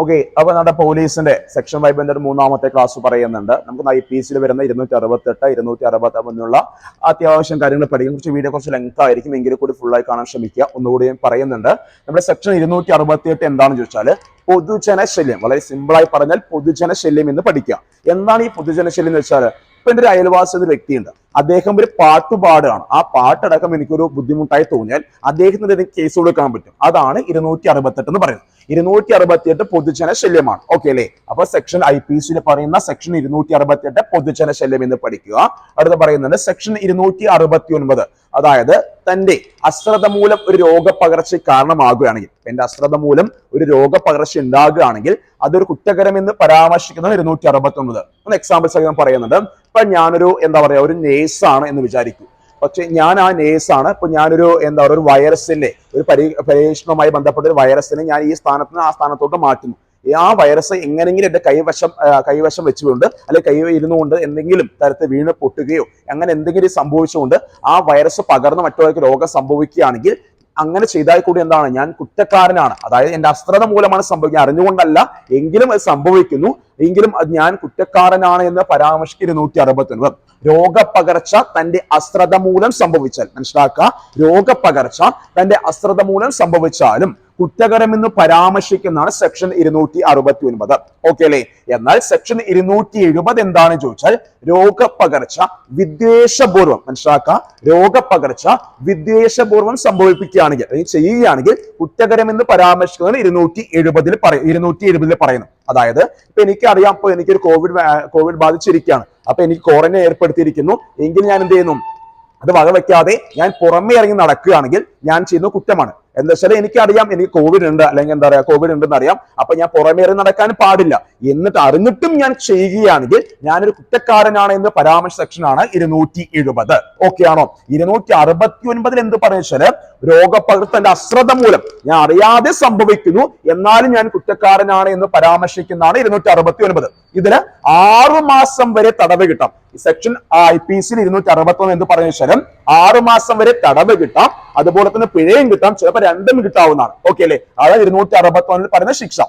Okay, അപ്പൊ നമ്മുടെ പോലീസിന്റെ സെക്ഷൻ 5 ബന്ധപ്പെട്ട് മൂന്നാമത്തെ ക്ലാസ് പറയുന്നുണ്ട്. നമുക്ക് IPC വരുന്ന 268, 260 എന്നുള്ള അത്യാവശ്യം കാര്യങ്ങൾ പഠിക്കും. കുറച്ച് വീഡിയോ കുറച്ച് ലെങ്ത് ആയിരിക്കും, എങ്കിലും കൂടി ഫുള്ളായി കാണാൻ ശ്രമിക്കുക. ഒന്നുകൂടി പറയുന്നുണ്ട്. നമ്മുടെ സെക്ഷൻ 268 എന്താണെന്ന് ചോദിച്ചാൽ പൊതുജന ശല്യം. വളരെ സിമ്പിളായി പറഞ്ഞാൽ പൊതുജന ശല്യം എന്ന് പഠിക്കുക. എന്താണ് ഈ പൊതുജന ശല്യം എന്ന് വെച്ചാൽ, ഇപ്പൊ എന്റെ ഒരു അയൽവാസി ഒരു വ്യക്തിയുണ്ട്, അദ്ദേഹം ഒരു പാട്ടുപാടാണ്. ആ പാട്ടടക്കം എനിക്കൊരു ബുദ്ധിമുട്ടായി തോന്നിയാൽ അദ്ദേഹത്തിന് എനിക്ക് കേസ് കൊടുക്കാൻ പറ്റും. അതാണ് 268 എന്ന് പറയുന്നത്. 268 പൊതുജന ശല്യമാണ്. ഓക്കെ അല്ലേ? അപ്പൊ സെക്ഷൻ IPC പറയുന്ന സെക്ഷൻ 268 പൊതുജന ശല്യം എന്ന് പഠിക്കുക. അടുത്ത് പറയുന്നുണ്ട് സെക്ഷൻ 269, അതായത് തന്റെ അശ്രദ്ധ മൂലം ഒരു രോഗപകർച്ച കാരണമാകുകയാണെങ്കിൽ, എന്റെ അശ്രദ്ധ മൂലം ഒരു രോഗപകർച്ച ഉണ്ടാകുകയാണെങ്കിൽ അതൊരു കുറ്റകരമെന്ന് പരാമർശിക്കുന്നത് 269. ഒന്ന് എക്സാമ്പിൾ സഹിതം പറയുന്നുണ്ട്. ഇപ്പൊ ഞാനൊരു ഒരു നേഴ്സാണ് എന്ന് വിചാരിക്കൂ. പക്ഷെ ഞാൻ ആ നേഴ്സാണ്. ഇപ്പൊ ഞാനൊരു ഒരു വൈറസിന്റെ ഒരു പരീക്ഷണവുമായി ബന്ധപ്പെട്ട ഒരു വൈറസിനെ ഞാൻ ഈ സ്ഥാനത്ത് നിന്ന് ആ സ്ഥാനത്തോട്ട് മാറ്റുന്നു. ആ വൈറസ് എങ്ങനെങ്കിലും എന്റെ കൈവശം വെച്ചുകൊണ്ട് അല്ലെങ്കിൽ കൈ ഇരുന്നുകൊണ്ട് എന്തെങ്കിലും തരത്തിൽ വീണ് പൊട്ടുകയോ അങ്ങനെ എന്തെങ്കിലും സംഭവിച്ചുകൊണ്ട് ആ വൈറസ് പകർന്ന് മറ്റുള്ളവർക്ക് രോഗം സംഭവിക്കുകയാണെങ്കിൽ അങ്ങനെ ചെയ്താൽ കൂടി എന്താണ്, ഞാൻ കുറ്റക്കാരനാണ്. അതായത് എന്റെ അശ്രദ്ധ മൂലമാണ് സംഭവിക്കുന്നത്, അറിഞ്ഞുകൊണ്ടല്ല, എങ്കിലും അത് സംഭവിക്കുന്നു, എങ്കിലും അത് ഞാൻ കുറ്റക്കാരനാണ് എന്ന് പരാമർശിക്കുന്ന 269. രോഗപകർച്ച തന്റെ അശ്രദ്ധ മൂലം സംഭവിച്ചാൽ, മനസ്സിലാക്കുക, രോഗപകർച്ച തന്റെ അശ്രദ്ധ മൂലം സംഭവിച്ചാലും കുറ്റകരമെന്ന് പരാമർശിക്കുന്നതാണ് സെക്ഷൻ 269. ഓക്കെ അല്ലേ? എന്നാൽ സെക്ഷൻ 270 എന്താണെന്ന് ചോദിച്ചാൽ രോഗപകർച്ച വിദ്വേഷപൂർവ്വം, മനസ്സിലാക്കുക, രോഗപകർച്ച വിദ്വേഷപൂർവ്വം സംഭവിപ്പിക്കുകയാണെങ്കിൽ അല്ലെങ്കിൽ ചെയ്യുകയാണെങ്കിൽ കുറ്റകരമെന്ന് പരാമർശിക്കുന്നതാണ് 270 പറയുന്നു. അതായത് ഇപ്പൊ എനിക്കറിയാം, ഇപ്പൊ എനിക്കൊരു കോവിഡ് ബാധിച്ചിരിക്കുകയാണ്, അപ്പൊ എനിക്ക് ക്വാറന്റൈൻ ഏർപ്പെടുത്തിയിരിക്കുന്നു. എങ്കിൽ ഞാൻ എന്ത് ചെയ്യുന്നു, അത് വകവെക്കാതെ ഞാൻ പുറമേ ഇറങ്ങി നടക്കുകയാണെങ്കിൽ ഞാൻ ചെയ്യുന്ന കുറ്റമാണ്. എന്താ വെച്ചാൽ എനിക്കറിയാം എനിക്ക് കോവിഡ് ഉണ്ട്, അല്ലെങ്കിൽ കോവിഡ് ഉണ്ടെന്ന് അറിയാം, അപ്പൊ ഞാൻ പുറമേ ഇറങ്ങി നടക്കാൻ പാടില്ല. എന്നിട്ട് അറിഞ്ഞിട്ടും ഞാൻ ചെയ്യുകയാണെങ്കിൽ ഞാനൊരു കുറ്റക്കാരനാണ് എന്ന് പരാമർശ സെക്ഷനാണ് 270. ഓക്കെ ആണോ? 269 എന്ത് പറയുക, രോഗപകർത്തന്റെ അശ്രദ്ധ മൂലം ഞാൻ അറിയാതെ സംഭവിക്കുന്നു, എന്നാലും ഞാൻ കുറ്റക്കാരനാണ് എന്ന് പരാമർശിക്കുന്നതാണ് 269. ഇതിന് 6 മാസം വരെ തടവ് കിട്ടാം. സെക്ഷൻ IPC 261 എന്ന് പറയുന്ന 6 മാസം വരെ തടവ് കിട്ടാം, അതുപോലെ തന്നെ പിഴയും കിട്ടാം, ചിലപ്പോൾ രണ്ടും കിട്ടാവുന്നതാണ്. ഓക്കെ അല്ലേ? അതാണ് 261 പറയുന്ന ശിക്ഷ.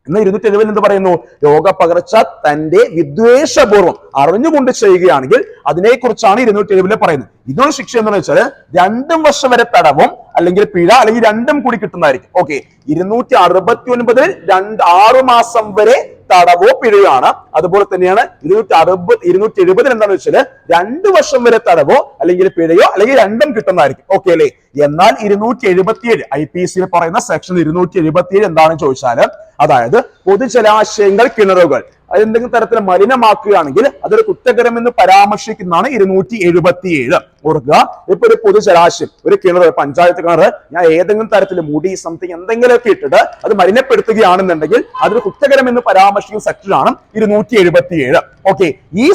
എന്നാൽ 270 എന്ത് പറയുന്നു, രോഗപകർച്ച തന്റെ വിദ്വേഷപൂർവ്വം അറിഞ്ഞുകൊണ്ട് ചെയ്യുകയാണെങ്കിൽ അതിനെക്കുറിച്ചാണ് 270 പറയുന്നത്. ഇതൊരു ശിക്ഷ എന്താണെന്ന് വെച്ചാൽ 2 വർഷം വരെ തടവും അല്ലെങ്കിൽ പിഴ അല്ലെങ്കിൽ രണ്ടും കൂടി കിട്ടുന്നതായിരിക്കും. ഓക്കെ, 269 6 മാസം വരെ തടവോ പിഴയാണ്. അതുപോലെ തന്നെയാണ് 270 എന്താണെന്ന് വെച്ചാൽ 2 വർഷം വരെ തടവോ അല്ലെങ്കിൽ പിഴയോ അല്ലെങ്കിൽ രണ്ടും കിട്ടുന്നതായിരിക്കും. ഓക്കെ അല്ലേ? എന്നാൽ 277 IPC പറയുന്ന സെക്ഷൻ 277 എന്താണെന്ന് ചോദിച്ചാൽ, അതായത് പൊതുജലാശയങ്ങൾ, കിണറുകൾ എന്തെങ്കിലും തരത്തിൽ മലിനമാക്കുകയാണെങ്കിൽ അതൊരു കുറ്റകരമെന്ന് പരാമർശിക്കുന്നതാണ് 277. ഓർക്കുക, ഇപ്പൊ ഒരു പൊതുജലാശയം, ഒരു കിണർ, പഞ്ചായത്ത് കിണർ, ഞാൻ ഏതെങ്കിലും തരത്തിൽ മുടി സംതിങ് എന്തെങ്കിലുമൊക്കെ ഇട്ടിട്ട് അത് മലിനപ്പെടുത്തുകയാണെന്നുണ്ടെങ്കിൽ അതൊരു കുറ്റകരമെന്ന് പരാമർശിക്കുന്ന സെക്ഷനാണ് 277. ഓക്കെ, ഈ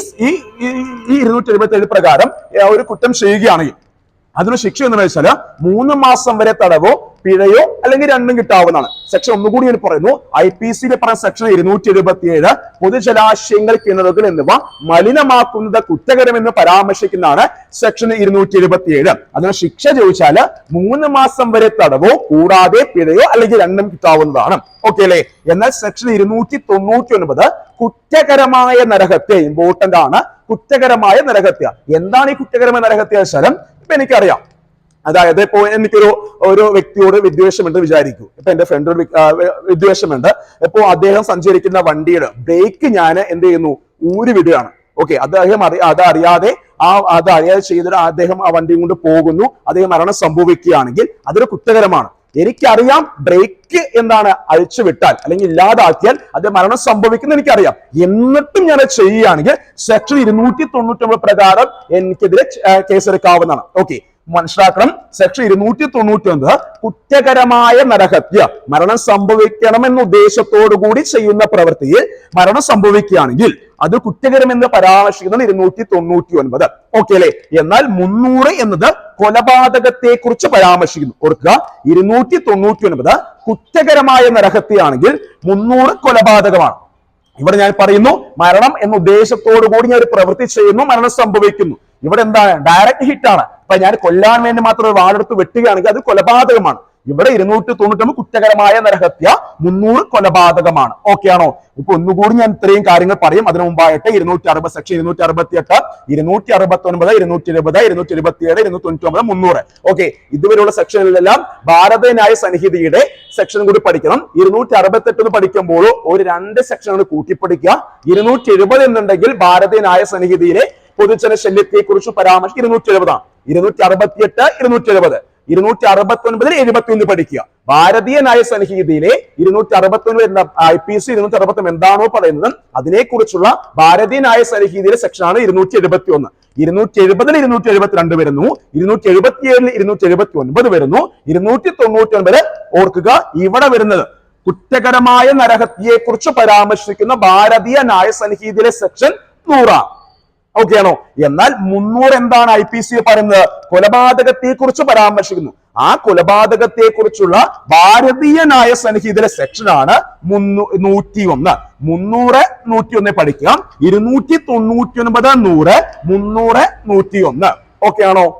277 പ്രകാരം ഒരു കുറ്റം ചെയ്യുകയാണെങ്കിൽ അതിന് ശിക്ഷ എന്ന് വെച്ചാൽ 3 മാസം വരെ തടവോ പിഴയോ അല്ലെങ്കിൽ രണ്ടും കിട്ടാവുന്നതാണ്. സെക്ഷൻ ഒന്നുകൂടി ഞാൻ പറയുന്നു. IPC പറയുന്ന സെക്ഷൻ 277 പൊതുജലാശയങ്ങൾ, കിണറുകൾ എന്നിവ മലിനമാക്കുന്നത് കുറ്റകരമെന്ന് പരാമർശിക്കുന്നതാണ് സെക്ഷൻ 277. അതിന് ശിക്ഷ ചോദിച്ചാൽ 3 മാസം വരെ തടവോ കൂടാതെ പിഴയോ അല്ലെങ്കിൽ രണ്ടും കിട്ടാവുന്നതാണ്. ഓക്കെ അല്ലേ? എന്നാൽ സെക്ഷൻ 299 കുറ്റകരമായ നരഹത്യ, ഇമ്പോർട്ടന്റ് ആണ്. കുറ്റകരമായ നരഹത്യ എന്താണ്? ഈ കുറ്റകരമായ നരഹത്യ വെച്ചാൽ, ഇപ്പൊ എനിക്കറിയാം, അതായത് ഇപ്പോ ഒരു വ്യക്തിയോട് വിദ്വേഷമുണ്ട് വിചാരിക്കൂ. ഇപ്പൊ എന്റെ ഫ്രണ്ടിനോട് വിദ്വേഷമുണ്ട്. ഇപ്പോ അദ്ദേഹം സഞ്ചരിക്കുന്ന വണ്ടിയുടെ ബ്രേക്ക് ഞാൻ എന്ത് ചെയ്യുന്നു, ഊരിവിടുകയാണ്. ഓക്കെ, അദ്ദേഹം അതറിയാതെ ചെയ്തിട്ട് അദ്ദേഹം ആ വണ്ടിയും കൊണ്ട് പോകുന്നു, അദ്ദേഹം മരണം സംഭവിക്കുകയാണെങ്കിൽ അതൊരു കുറ്റകരമാണ്. എനിക്കറിയാം ബ്രേക്ക് അഴിച്ചുവിട്ടാൽ അല്ലെങ്കിൽ ഇല്ലാതാക്കിയാൽ അത് മരണം സംഭവിക്കുന്ന എനിക്കറിയാം. എന്നിട്ടും ഞാൻ ചെയ്യുകയാണെങ്കിൽ സെക്ഷൻ 299 പ്രകാരം എനിക്കെതിരെ കേസെടുക്കാവുന്നതാണ്. ഓക്കെ, മനസ്സിലാക്കണം. സെക്ഷൻ 299 കുറ്റകരമായ നരഹത്യ, മരണം സംഭവിക്കണമെന്ന ഉദ്ദേശത്തോടു കൂടി ചെയ്യുന്ന പ്രവൃത്തിയിൽ മരണം സംഭവിക്കുകയാണെങ്കിൽ അത് കുറ്റകരമെന്ന് പരാമർശിക്കുന്നത് 299. ഓക്കെ അല്ലേ? എന്നാൽ 300 എന്നത് കൊലപാതകത്തെ കുറിച്ച് പരാമർശിക്കുന്നു. ഓർക്കുക, 299 കുറ്റകരമായ നരഹത്യയാണെങ്കിൽ 300 കൊലപാതകമാണ്. ഇവിടെ ഞാൻ പറയുന്നു, മരണം എന്ന ഉദ്ദേശത്തോടു കൂടി ഞാൻ ഒരു പ്രവൃത്തി ചെയ്യുന്നു, മരണം സംഭവിക്കുന്നു. ഇവിടെ എന്താണ്? ഡയറക്റ്റ് ഹിറ്റ് ആണ്. അപ്പൊ ഞാൻ കൊല്ലാൻ വേണ്ടി മാത്രം ഒരു വാളെടുത്ത് വെട്ടുകയാണെങ്കിൽ അത് കൊലപാതകമാണ്. ഇവിടെ 299 കുറ്റകരമായ നരഹത്യ, 300 കൊലപാതകമാണ്. ഓക്കെ ആണോ? ഇപ്പൊ ഒന്നുകൂടി ഞാൻ ഇത്രയും കാര്യങ്ങൾ പറയും. അതിനു മുമ്പായിട്ട് 260 സെക്ഷൻ 268, 269, 220, 227, 299, 300. ഓക്കെ, ഇതുവരെയുള്ള സെക്ഷനിലെല്ലാം ഭാരത ന്യായ സംഹിതയുടെ സെക്ഷൻ കൂടി പഠിക്കണം. 268 പഠിക്കുമ്പോൾ ഒരു 2 സെക്ഷനുകൾ കൂട്ടിപ്പഠിക്കുക. 270 എന്നുണ്ടെങ്കിൽ ഭാരത ന്യായ സംഹിതയിലെ പൊതുജന ശല്യത്തെ കുറിച്ച് പരാമർശിച്ച് 270 ആണ്. 268, 270, 269, 71 പഠിക്കുക. ഭാരതീയ ന്യായ സംഹിതയിലെ 269 IPC 260 എന്താണോ പറയുന്നത് അതിനെക്കുറിച്ചുള്ള ഭാരതീയ ന്യായ സംഹിതയിലെ സെക്ഷനാണ് 271. 270 272 വരുന്നു, 277 279 വരുന്നു, 299 ഓർക്കുക ഇവിടെ വരുന്നത് കുറ്റകരമായ നരഹത്യയെ കുറിച്ച് പരാമർശിക്കുന്ന ഭാരതീയ ന്യായ സംഹിതയിലെ സെക്ഷൻ 100. ഓക്കെ ആണോ? എന്നാൽ 300 എന്താണ് IPC പറയുന്നത്? കൊലപാതകത്തെ കുറിച്ച് പരാമർശിക്കുന്നു. ആ കൊലപാതകത്തെ കുറിച്ചുള്ള ഭാരതീയ ന്യായ സംഹിതയിലെ സെക്ഷനാണ് 101. 300, 101 പഠിക്കാം. 299, 100, 300, 101. ഓക്കെ ആണോ?